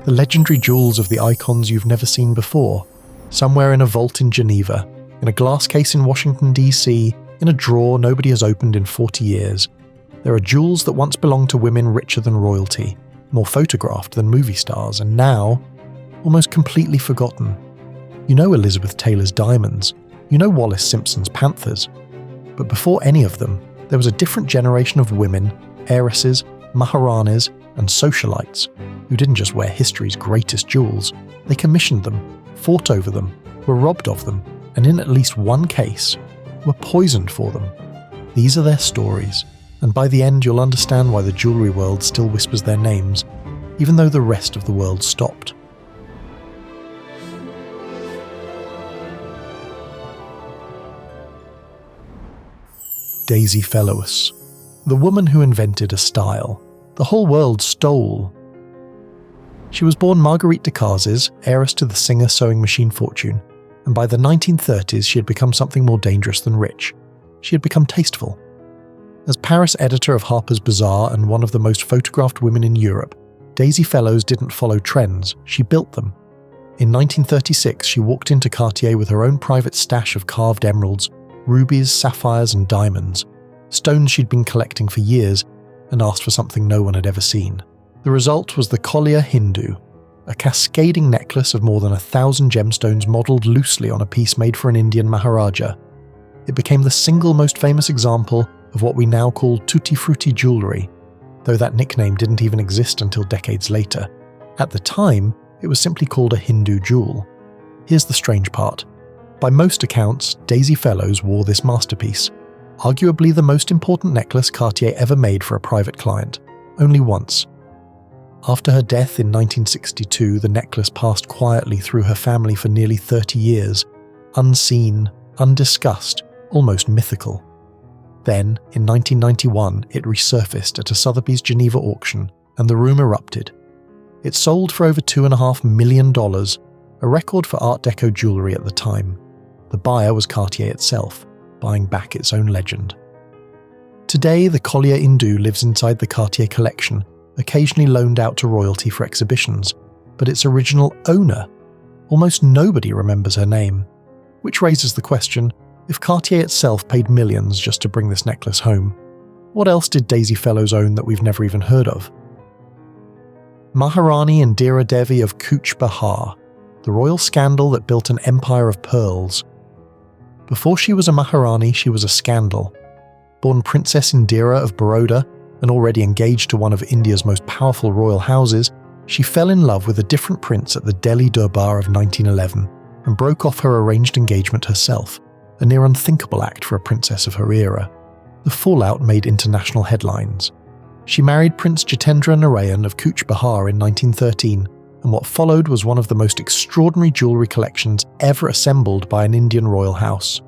the legendary jewels of the icons you've never seen before, somewhere in a vault in Geneva, in a glass case in Washington, D.C., in a drawer nobody has opened in 40 years. There are jewels that once belonged to women richer than royalty, more photographed than movie stars, and now, almost completely forgotten. You know Elizabeth Taylor's diamonds, you know Wallace Simpson's panthers, but before any of them, there was a different generation of women, heiresses, maharanis, and socialites, who didn't just wear history's greatest jewels, they commissioned them, fought over them, were robbed of them, and in at least one case, were poisoned for them. These are their stories, and by the end you'll understand why the jewellery world still whispers their names, even though the rest of the world stopped. Daisy Fellowes, the woman who invented a style the whole world stole. She was born Marguerite de Cazes, heiress to the Singer sewing machine fortune, and by the 1930s she had become something more dangerous than rich. She had become tasteful. As Paris editor of Harper's Bazaar and one of the most photographed women in Europe, Daisy Fellowes didn't follow trends, she built them. In 1936 she walked into Cartier with her own private stash of carved emeralds, rubies, sapphires and diamonds, stones she'd been collecting for years, and asked for something no one had ever seen. The result was the Collier Hindu, a cascading necklace of more than 1,000 gemstones modelled loosely on a piece made for an Indian Maharaja. It became the single most famous example of what we now call tutti-frutti jewellery, though that nickname didn't even exist until decades later. At the time, it was simply called a Hindu jewel. Here's the strange part. By most accounts, Daisy Fellowes wore this masterpiece, arguably the most important necklace Cartier ever made for a private client, only once. After her death in 1962, the necklace passed quietly through her family for nearly 30 years, unseen, undiscussed, almost mythical. Then, in 1991, it resurfaced at a Sotheby's Geneva auction, and the room erupted. It sold for over $2.5 million, a record for Art Deco jewellery at the time. The buyer was Cartier itself, buying back its own legend. Today, the Collier Hindu lives inside the Cartier collection, occasionally loaned out to royalty for exhibitions, but its original owner, almost nobody remembers her name. Which raises the question, if Cartier itself paid millions just to bring this necklace home, what else did Daisy Fellowes own that we've never even heard of? Maharani Indira Devi of Cooch Behar, the royal scandal that built an empire of pearls. Before she was a Maharani, she was a scandal. Born Princess Indira of Baroda, and already engaged to one of India's most powerful royal houses, she fell in love with a different prince at the Delhi Durbar of 1911 and broke off her arranged engagement herself, a near unthinkable act for a princess of her era. The fallout made international headlines. She married Prince Jitendra Narayan of Cooch Behar in 1913, and what followed was one of the most extraordinary jewellery collections ever assembled by an Indian royal house.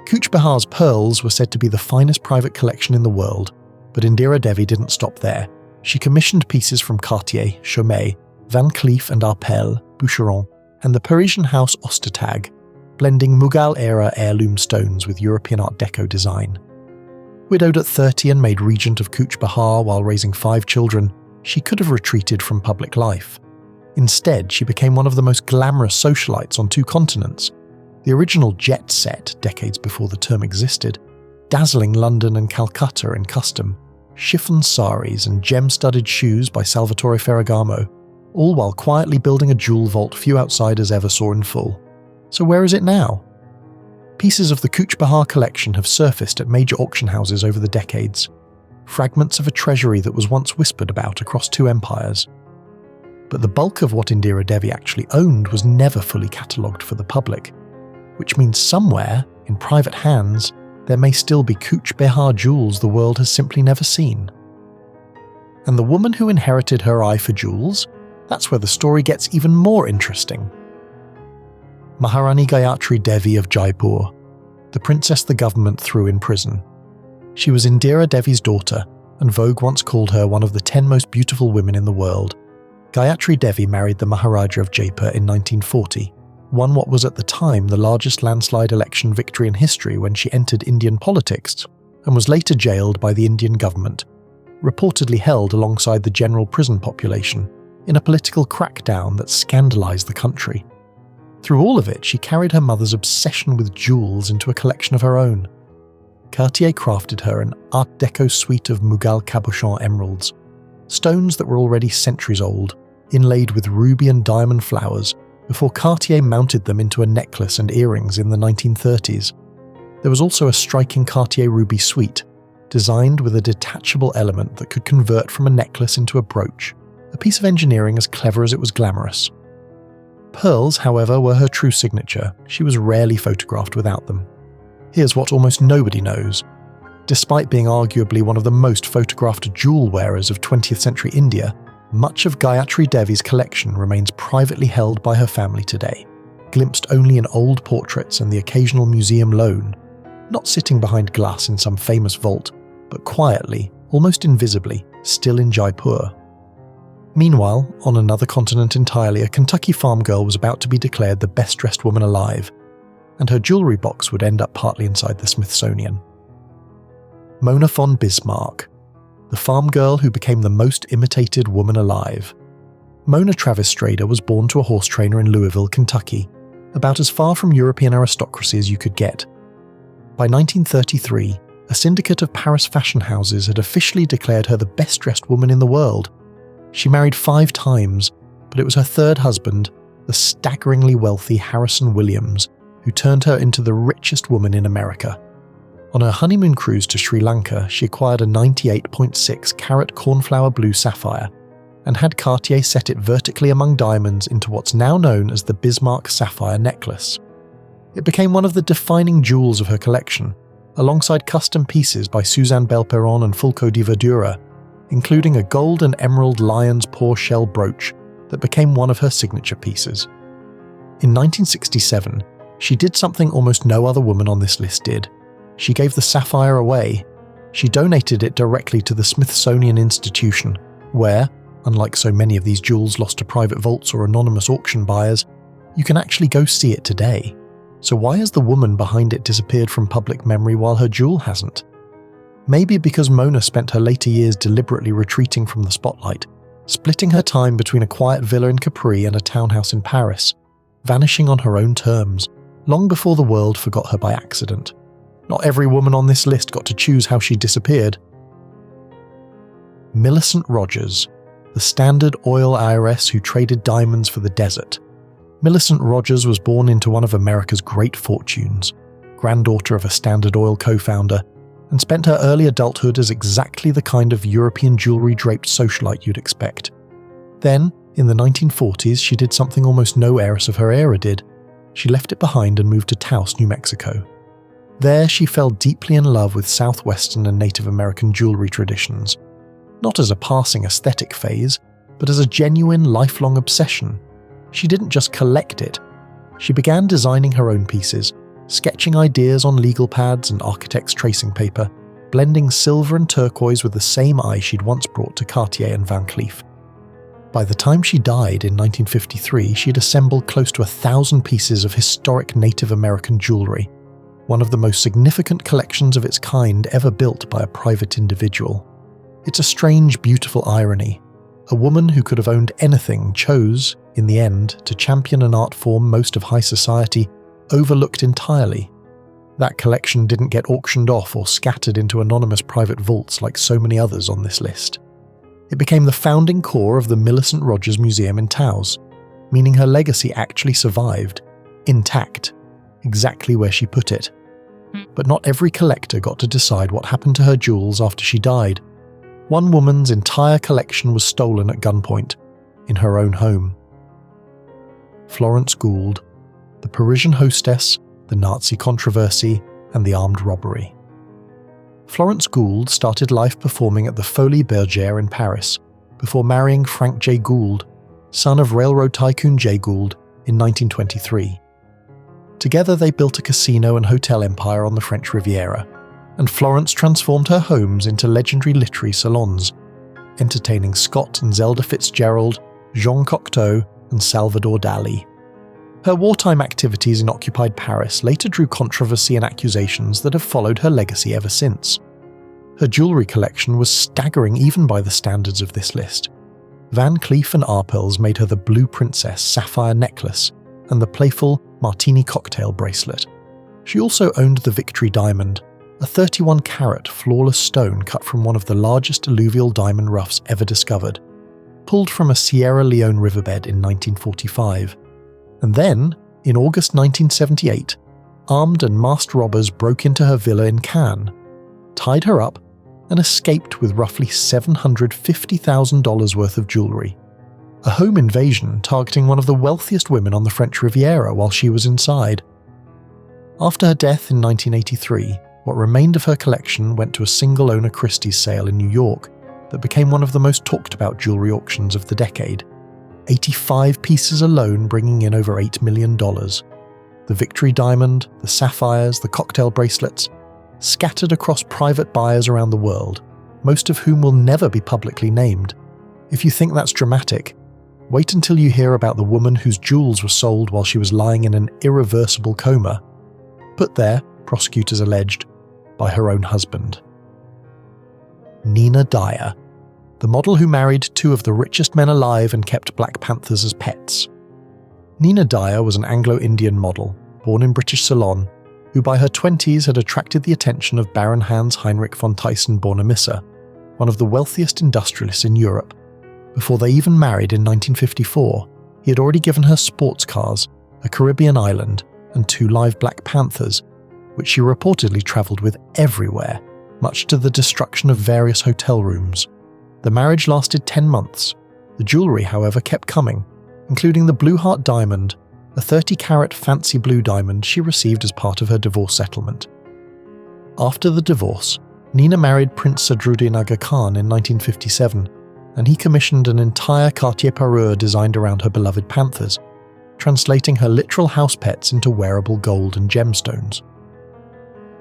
Cooch Behar's pearls were said to be the finest private collection in the world, but Indira Devi didn't stop there. She commissioned pieces from Cartier, Chaumet, Van Cleef and Arpels, Boucheron, and the Parisian house Ostertag, blending Mughal-era heirloom stones with European Art Deco design. Widowed at 30 and made regent of Cooch Behar while raising 5 children, she could have retreated from public life. Instead, she became one of the most glamorous socialites on 2 continents, the original jet set decades before the term existed, dazzling London and Calcutta in custom, chiffon saris and gem-studded shoes by Salvatore Ferragamo, all while quietly building a jewel vault few outsiders ever saw in full. So where is it now? Pieces of the Cooch Behar collection have surfaced at major auction houses over the decades, fragments of a treasury that was once whispered about across 2 empires. But the bulk of what Indira Devi actually owned was never fully catalogued for the public, which means somewhere, in private hands, there may still be Cooch Behar jewels the world has simply never seen. And the woman who inherited her eye for jewels, that's where the story gets even more interesting. Maharani Gayatri Devi of Jaipur, the princess the government threw in prison. She was Indira Devi's daughter, and Vogue once called her one of the 10 most beautiful women in the world. Gayatri Devi married the Maharaja of Jaipur in 1940, won what was at the time the largest landslide election victory in history when she entered Indian politics, and was later jailed by the Indian government, reportedly held alongside the general prison population, in a political crackdown that scandalized the country. Through all of it, she carried her mother's obsession with jewels into a collection of her own. Cartier crafted her an Art Deco suite of Mughal cabochon emeralds, stones that were already centuries old, inlaid with ruby and diamond flowers, before Cartier mounted them into a necklace and earrings in the 1930s. There was also a striking Cartier ruby suite, designed with a detachable element that could convert from a necklace into a brooch, a piece of engineering as clever as it was glamorous. Pearls, however, were her true signature. She was rarely photographed without them. Here's what almost nobody knows. Despite being arguably one of the most photographed jewel wearers of 20th century India, much of Gayatri Devi's collection remains privately held by her family today, glimpsed only in old portraits and the occasional museum loan, not sitting behind glass in some famous vault, but quietly, almost invisibly, still in Jaipur. Meanwhile, on another continent entirely, a Kentucky farm girl was about to be declared the best-dressed woman alive, and her jewellery box would end up partly inside the Smithsonian. Mona von Bismarck, the farm girl who became the most imitated woman alive. Mona Travis Strader was born to a horse trainer in Louisville, Kentucky, about as far from European aristocracy as you could get. By 1933, a syndicate of Paris fashion houses had officially declared her the best-dressed woman in the world. She married 5 times, but it was her third husband, the staggeringly wealthy Harrison Williams, who turned her into the richest woman in America. On her honeymoon cruise to Sri Lanka, she acquired a 98.6 carat cornflower blue sapphire and had Cartier set it vertically among diamonds into what's now known as the Bismarck sapphire necklace. It became one of the defining jewels of her collection, alongside custom pieces by Suzanne Belperron and Fulco di Verdura, including a gold and emerald lion's paw shell brooch that became one of her signature pieces. In 1967, she did something almost no other woman on this list did. She gave the sapphire away. She donated it directly to the Smithsonian Institution, where, unlike so many of these jewels lost to private vaults or anonymous auction buyers, you can actually go see it today. So why has the woman behind it disappeared from public memory while her jewel hasn't? Maybe because Mona spent her later years deliberately retreating from the spotlight, splitting her time between a quiet villa in Capri and a townhouse in Paris, vanishing on her own terms, long before the world forgot her by accident. Not every woman on this list got to choose how she disappeared. Millicent Rogers, the Standard Oil heiress who traded diamonds for the desert. Millicent Rogers was born into one of America's great fortunes, granddaughter of a Standard Oil co-founder, and spent her early adulthood as exactly the kind of European jewellery-draped socialite you'd expect. Then, in the 1940s, she did something almost no heiress of her era did. She left it behind and moved to Taos, New Mexico. There, she fell deeply in love with Southwestern and Native American jewellery traditions, not as a passing aesthetic phase, but as a genuine lifelong obsession. She didn't just collect it. She began designing her own pieces, sketching ideas on legal pads and architect's tracing paper, blending silver and turquoise with the same eye she'd once brought to Cartier and Van Cleef. By the time she died in 1953, she'd assembled close to 1,000 pieces of historic Native American jewellery, one of the most significant collections of its kind ever built by a private individual. It's a strange, beautiful irony. A woman who could have owned anything chose, in the end, to champion an art form most of high society overlooked entirely. That collection didn't get auctioned off or scattered into anonymous private vaults like so many others on this list. It became the founding core of the Millicent Rogers Museum in Taos, meaning her legacy actually survived, intact, exactly where she put it. But not every collector got to decide what happened to her jewels after she died. One woman's entire collection was stolen at gunpoint, in her own home. Florence Gould, the Parisian hostess, the Nazi controversy, and the armed robbery. Florence Gould started life performing at the Folies Bergère in Paris, before marrying Frank J. Gould, son of railroad tycoon Jay Gould, in 1923. Together they built a casino and hotel empire on the French Riviera, and Florence transformed her homes into legendary literary salons, entertaining Scott and Zelda Fitzgerald, Jean Cocteau, and Salvador Dali. Her wartime activities in occupied Paris later drew controversy and accusations that have followed her legacy ever since. Her jewellery collection was staggering even by the standards of this list. Van Cleef and Arpels made her the Blue Princess sapphire necklace and the playful Martini cocktail bracelet. She also owned the Victory Diamond, a 31-carat flawless stone cut from one of the largest alluvial diamond roughs ever discovered, pulled from a Sierra Leone riverbed in 1945. And then, in August 1978, armed and masked robbers broke into her villa in Cannes, tied her up, and escaped with roughly $750,000 worth of jewellery. A home invasion targeting one of the wealthiest women on the French Riviera while she was inside. After her death in 1983, what remained of her collection went to a single-owner Christie's sale in New York that became one of the most talked-about jewellery auctions of the decade, 85 pieces alone bringing in over $8 million. The Victory Diamond, the sapphires, the cocktail bracelets, scattered across private buyers around the world, most of whom will never be publicly named. If you think that's dramatic, wait until you hear about the woman whose jewels were sold while she was lying in an irreversible coma, put there, prosecutors alleged, by her own husband. Nina Dyer, the model who married two of the richest men alive and kept Black Panthers as pets. Nina Dyer was an Anglo-Indian model, born in British Ceylon, who by her 20s had attracted the attention of Baron Hans Heinrich von Thyssen-Bornemisser, one of the wealthiest industrialists in Europe. Before they even married in 1954, he had already given her sports cars, a Caribbean island, and 2 live Black Panthers, which she reportedly travelled with everywhere, much to the destruction of various hotel rooms. The marriage lasted 10 months. The jewellery, however, kept coming, including the Blue Heart Diamond, a 30-carat fancy blue diamond she received as part of her divorce settlement. After the divorce, Nina married Prince Sadruddin Aga Khan in 1957, and he commissioned an entire Cartier parure designed around her beloved panthers, translating her literal house pets into wearable gold and gemstones.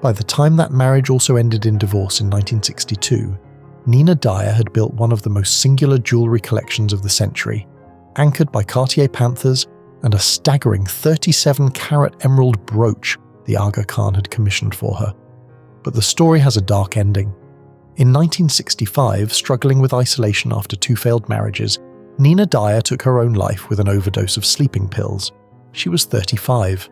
By the time that marriage also ended in divorce in 1962, Nina Dyer had built one of the most singular jewellery collections of the century, anchored by Cartier panthers and a staggering 37-carat emerald brooch the Aga Khan had commissioned for her. But the story has a dark ending. In 1965, struggling with isolation after 2 failed marriages, Nina Dyer took her own life with an overdose of sleeping pills. She was 35.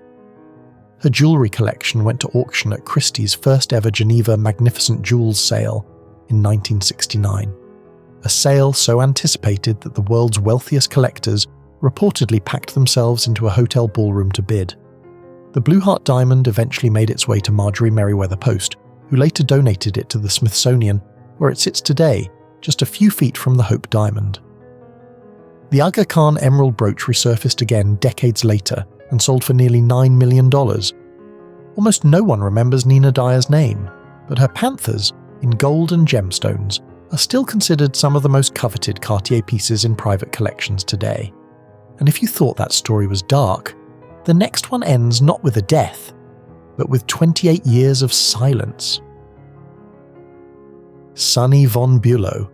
Her jewellery collection went to auction at Christie's first ever Geneva Magnificent Jewels sale in 1969. A sale so anticipated that the world's wealthiest collectors reportedly packed themselves into a hotel ballroom to bid. The Blue Heart Diamond eventually made its way to Marjorie Merriweather Post, who later donated it to the Smithsonian, where it sits today, just a few feet from the Hope Diamond. The Aga Khan emerald brooch resurfaced again decades later and sold for nearly $9 million. Almost no one remembers Nina Dyer's name, but her panthers, in gold and gemstones, are still considered some of the most coveted Cartier pieces in private collections today. And if you thought that story was dark, the next one ends not with a death, but with 28 years of silence. Sunny von Bülow,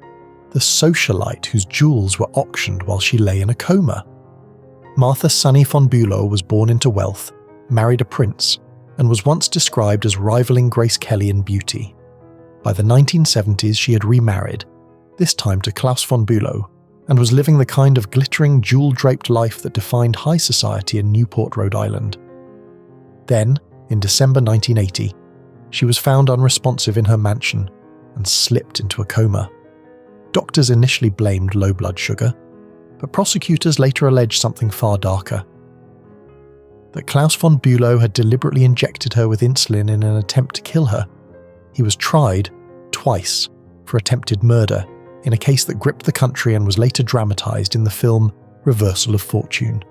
the socialite whose jewels were auctioned while she lay in a coma. Martha Sunny von Bülow was born into wealth, married a prince, and was once described as rivaling Grace Kelly in beauty. By the 1970s she had remarried, this time to Klaus von Bülow, and was living the kind of glittering, jewel-draped life that defined high society in Newport, Rhode Island. Then, in December 1980, she was found unresponsive in her mansion and slipped into a coma. Doctors initially blamed low blood sugar, but prosecutors later alleged something far darker. That Klaus von Bülow had deliberately injected her with insulin in an attempt to kill her. He was tried, twice, for attempted murder, in a case that gripped the country and was later dramatised in the film Reversal of Fortune.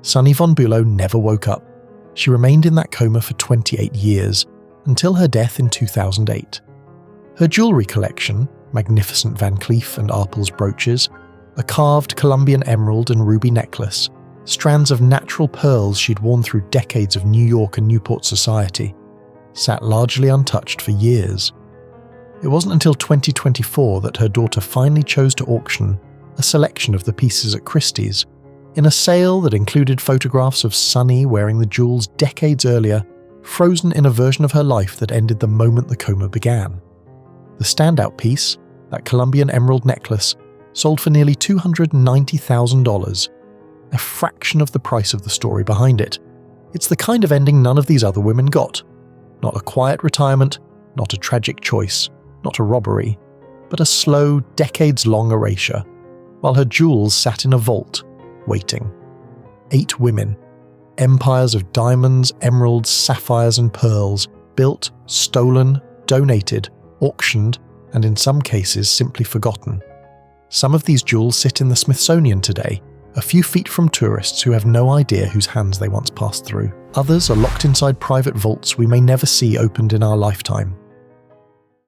Sunny von Bülow never woke up. She remained in that coma for 28 years, until her death in 2008. Her jewellery collection, magnificent Van Cleef and Arpels brooches, a carved Colombian emerald and ruby necklace, strands of natural pearls she'd worn through decades of New York and Newport society, sat largely untouched for years. It wasn't until 2024 that her daughter finally chose to auction a selection of the pieces at Christie's, in a sale that included photographs of Sunny wearing the jewels decades earlier, frozen in a version of her life that ended the moment the coma began. The standout piece, that Colombian emerald necklace, sold for nearly $290,000, a fraction of the price of the story behind it. It's the kind of ending none of these other women got. Not a quiet retirement, not a tragic choice, not a robbery, but a slow, decades-long erasure, while her jewels sat in a vault, waiting. 8 women, empires of diamonds, emeralds, sapphires and pearls, built, stolen, donated, auctioned, and in some cases simply forgotten. Some of these jewels sit in the Smithsonian today, a few feet from tourists who have no idea whose hands they once passed through. Others are locked inside private vaults we may never see opened in our lifetime.